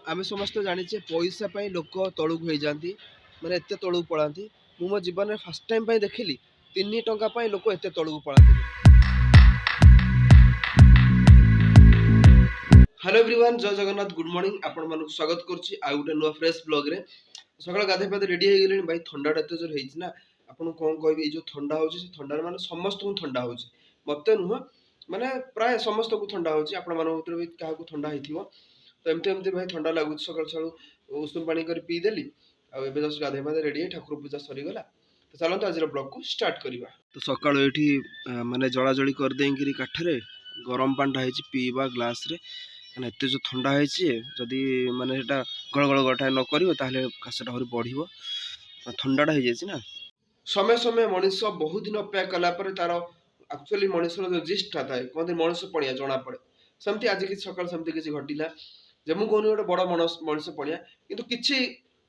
आमे समस्त जानिचे पैसा पाई लोक तलुक हो जाती माने एते तलुक पलांती। मु मो जीवन में फर्स्ट टाइम पाई देखिली 3 टंका पाई लोक एते तलुक पलांती। हेलो एवरीवन, जय जगन्नाथ, गुड मॉर्निंग। आपण मानक स्वागत करछि आ गुटे नुवा फ्रेश ब्लॉग रे। सकाळ गाधे पाधे रेडी हो गेलेनी भाई। ठंडा एते जोर हेछि ना, आपण कोन कहबी। जो ठंडा होछि से ठंडा माने समस्त को ठंडा होछि, मते नुह माने प्राय समस्त को ठंडा होछि। आपण मानक भीतर भी काहा को ठंडा हेथिवो। तो एमती एमती भाई ठंडा लगुच। सकाल सकाल उषुम पानी कर पी देली। आ एबे जस्ट गाधे पाधे रेडी ठाकुर पूजा सरी गला। तो चलंत आज ब्लॉग को स्टार्ट करबा। तो सकाळ एठी माने जळा जळी कर देंगिरी काठरे गरम पानी हेछि पीबा ग्लास रे। माने एते जो ठंडा हेछि जदी माने सेटा गळगळ गठाय न करिवो ताहले कासटा हरि बढ़िवो। ठंडाटा हे जेछि ना, समय समय मनुष्य बहुत दिन अपेक्षा कला पर तार एक्चुअली मनुष्य जो जिष्टा थाए कहते मनुष्य पड़िया जना पड़े। सेमती आज कि सकाल सेमती किसी घटिला जे मु कहूनी गोटे बड़ मनुष्य पड़िया किंतु किछि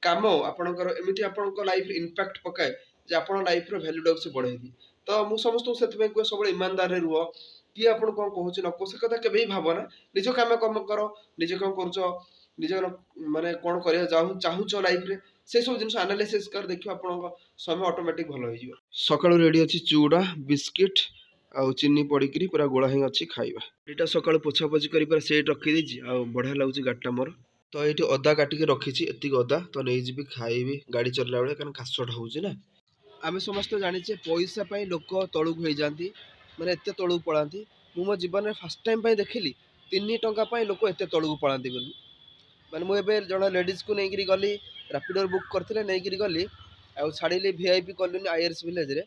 काम आपणकर एमिति आपणकर लाइफ इंपैक्ट पकाए जे आपण लाइफ रो वैल्यू डॉग से बढ़ाई दी। तो मु समस्त सेतबे को सब ईमानदार रे रुह कि आपण कोन कहूछि न को से कथा केबे ही भाबना। निज काम कम करो, निज काम करछो, निज माने कोन करिया चाहूछो लाइफ रे से सब जिंस एनालिसिस कर देखियो आपण समय ऑटोमेटिक भलो हो जिवो। सकाळु रेडी अछि चूड़ा बिस्किट आ चीनी पड़ीकरी पूरा गोला ही अच्छी खाइबा। एटा सकाळु पोछा पोछि करी पूरा सेट रखी देछि आ बढ़िया लागुछि गाटा मोर। तो एठी अदा काटिके रखिछि, एतिक अदा तो नै जिबि खाइबि गाड़ी चलला बेले, कारण कासटा होउछि ना। आमे समस्त जानिचे पैसा पाई लोक तलुक हो जाती माने एते तलुक पलांती। मु मो जीवन में फर्स्ट टाइम पाई देखिली 3 टंका पाई लोक एते तलुक पलांती बोली। माने मु एबे जण लेडीज को नेगिरी गली, रैपिडो बुक करथिले नेगिरी गली आ छाड़िली वीआईपी कॉलोनी आईआरएस विलेज रे।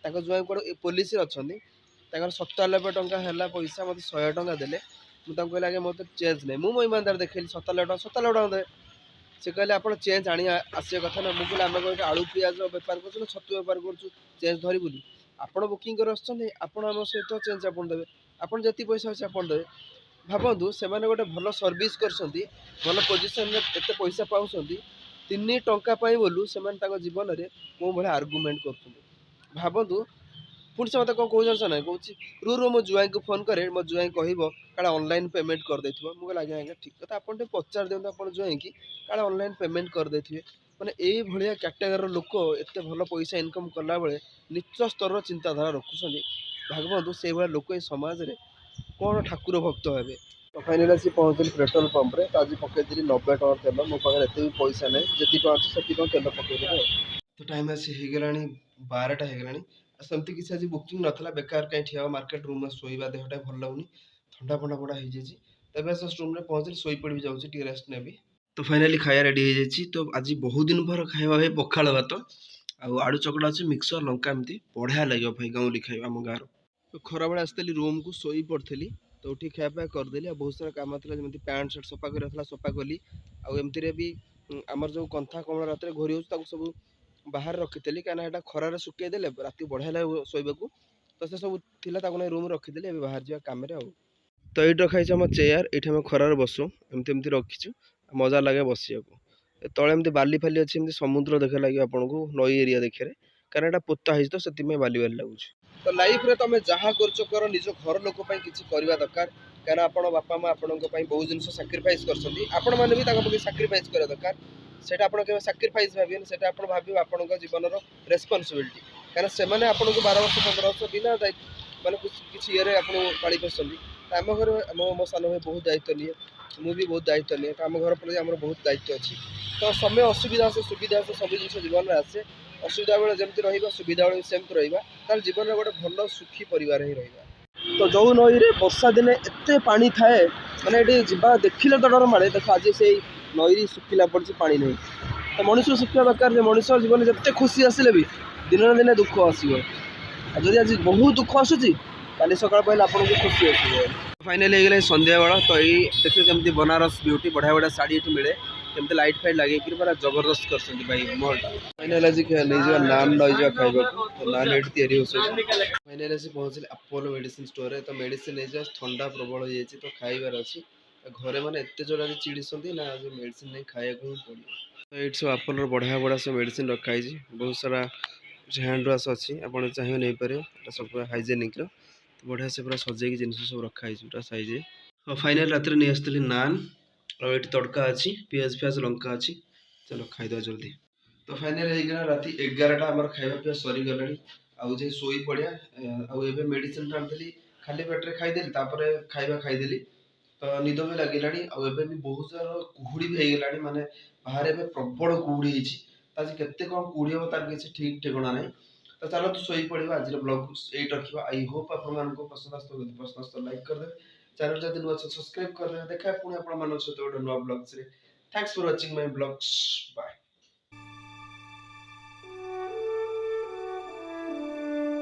ताको जुआई कोड पुलिस रे अछंदी, ताकर 97 टंका हैला पैसा मते 100 टंका देले। मु ताको कहले आगे मते चेंज नै, मु मो ईमानदार देखैली 97 टंका दे। से कहले आपण चेंज आनी आसे कथा ना। मु कहले आमे कोइ आलू पियाज व्यापार करछु, छतु व्यापार करछु, चेंज धरि बोली आपण बुकिंग कर आछन। आपण हम सहित चेंज आपण देबे, आपण जति पैसा আছে आपण देबे। भाबंतु सेमाने गोटे भलो सर्विस करसंती, भलो पोजीशन रे एते पैसा पाउसंती 3 टंका पाई बोलू सेमान ताको जीवन रे को भले आर्गुमेंट करसंती। भाबंतु पुणी से मत कौन कौन ना कौच रू मो जुआई को फोन करे, मो जुआई कह काला ऑनलाइन पेमेंट कर देथिबो। मु कहला आज्ञा आज्ञा ठीक कथा, आपण टे पचार दियंतु आपण जुआई की काला ऑनलाइन पेमेंट कर देथिबे। माने एई भलिया कैटेगरी लोक एते भलो पैसा इनकम करला बेले निच्च स्तर चिंताधारा रखुछंदी। भागवंतु से भलिया लोक ए समाज रे कोन ठाकुर भक्त हेबे। तो फाइनली आसी पहुंचली पेट्रोल पंप रे। तो आज पकेइली 90 टका तेल। मो पाखरे एते भी पैसा नै, जेति टका अछि सेति टका तेल पकेइली। तो टाइम आसी हे गेलानी 12टा हे गेलानी। सेमती किसी आज बुकिंग नथला, बेकार कहीं ठिया मार्केट रूम में शोइबा देहटा भल लागुनी, ठंडा फंडा पड़ा हो जाइए। तबे जस्ट रूम में पहुंचली, शोई पड़ी जाऊँ टी रेस्ट नेबी। तो फाइनली खाया रेडी हो जाइए। तो आज बहुत दिन पर खाଇବା भाई पखाल भात आलू चकड़ा अच्छे मिक्सर लंका एमती बढ़िया लगे भाई गाँवली खाଇବା आम गाँव। तो खरा बेले आसती रूम को शोई पड़ी तो उठी खायापी करदेली। बहुत सारा काम था जमी पैंट सर्ट सफा कर सफा कली। आमती भी आमर जो कंथा कमल रात घोरी हो सब बाहर रखीली, कहीं खरार सुखे देले राति बढ़िया लगे शोबू। तो से सब थी रूम रखीदे बाहर जावा कम। तो ये रखाई आम चेयर, ये खरार बसू एमती एमती रखीचु, मजा लगे बसिया को। तले एमती बाली फाली अच्छी एमती समुद्र देखा लगे आपन को, नई एरिया देखिए, कारण यहाँ पोता है तो से बाली बाली लगुच। तो लाइफ रे तुम जहाँ कर निज घर लोक किसी करवा दरकार, कहीं आप बापा माँ आपण बहुत जिन साक्रिफाइस कर साक्रिफाइस करा दरकार। सेटा आपण के साक्रिफाइस भाबियन, सेटा आपण भाबियो आपण जीवन रेस्पॉन्सिबिलिटी। कहीं से 12 वर्ष 15 वर्ष बिना माने कुछ ये पाली पोषती। आम घर मो सान भाई बहुत दायित्व निए, मुझे बहुत दायित्व निए। आम घर प्रति आम बहुत दायित्व अच्छी। तो समय असुविधा से सुविधा से सब जिन जीवन में आसे। असुविधा बेले जमी रहा, सुविधा बेले सेमती रहा, जीवन में गोटे भल सुखी परिवार ही रहा। तो जो नई रे वर्षा दिने एत पानी थाए माने ये जा देखिले तो डर मारे। देख आज से नई सुखिला पड़ी पानी नहीं। तो मनुष्य शिक्षा दरकार, मनुष्य जीवन जिते खुशी आसिले भी दिन ना दिन दुख आसो। जदि आज बहुत दुख आसूँ काली सकाल पहले आपको खुशी आस। फाइनली हो गए संध्या बेला। तो ये देखिए केमती बनारस ब्यूटी बढ़िया बढ़िया शाढ़ी ये मिले, केमती लाइट फाइट लगे पूरा जबरदस्त कर भाई मॉलटा। फाइनल आज नहीं नान नहीं खाइबा, तो नान ये तैयारी हो। फाइनली आसी पहुँचले अपोलो मेडिसिन स्टोर रे। तो मेडिसिन नहीं जाए, ठंडा प्रबल हो जाए तो खाइबार अच्छी। घरे मैंने एत जोर आज चिड़ी ना, आज मेडिसिन नहीं खाया ही पड़ो। तो ये सब अपोलो बढ़िया बढ़िया सब मेडिसिन रखाई, बहुत सारा हैंड वाश अच्छी, आप चाहिए नहीं पारे। सब हाइजेनिक रो बढ़िया से पूरा सजेक जिन सब रखाई पूरा साइज। और फाइनल रात नहीं आसती नान और ये तड़का अच्छी पियाज फियाज लंका अच्छी चलो खाईद जल्दी। तो फाइनाल ହେଇଗଲା ରାତି 11ଟା ଆମର ଖାଇବା ପିଇବା ସରିଗଲାଣି ଆଉ ଯାଇ ଶୋଇ ପଡ଼ିଆ ଆଉ ଏବେ ମେଡ଼ିସିନ୍ ଆଣିଥିଲି ଖାଲି ପେଟରେ ଖାଇଦେଲି ତାପରେ ଖାଇବା ଖାଇଦେଲି ତ ନିଦ ବି ଲାଗିଲାଣି ଆଉ ଏବେ ବି ବହୁତ ସାରା କୁହୁଡ଼ି ବି ହେଇଗଲାଣି ମାନେ ବାହାରେ ଏବେ ପ୍ରବଳ କୁହୁଡ଼ି ହେଇଛି ତ ଆଜି କେତେ କ'ଣ କୁହୁଡ଼ି ହେବ ତାର କିଛି ଠିକ୍ ଠିକଣା ନାହିଁ ତ ଚାଲନ୍ତୁ ଶୋଇପଡ଼ିବା ଆଜିର ବ୍ଲଗ୍ ଏଇଠି ରଖିବା ଆଇ ହୋପ୍ ଆପଣମାନଙ୍କୁ ପସନ୍ଦ ଆସିଥିବ ଯଦି ପସନ୍ଦ ଆସିଥିବ ଲାଇକ୍ କରିଦେବେ ଚ୍ୟାନେଲ୍ ଯଦି ନୂଆ ଅଛନ୍ତି ସବସ୍କ୍ରାଇବ୍ କରିଦେବେ ଦେଖା ପୁଣି ଆପଣମାନଙ୍କ ସହିତ ଗୋଟେ ନୂଆ ବ୍ଲଗ୍ସରେ thanks for watching my blogs bye.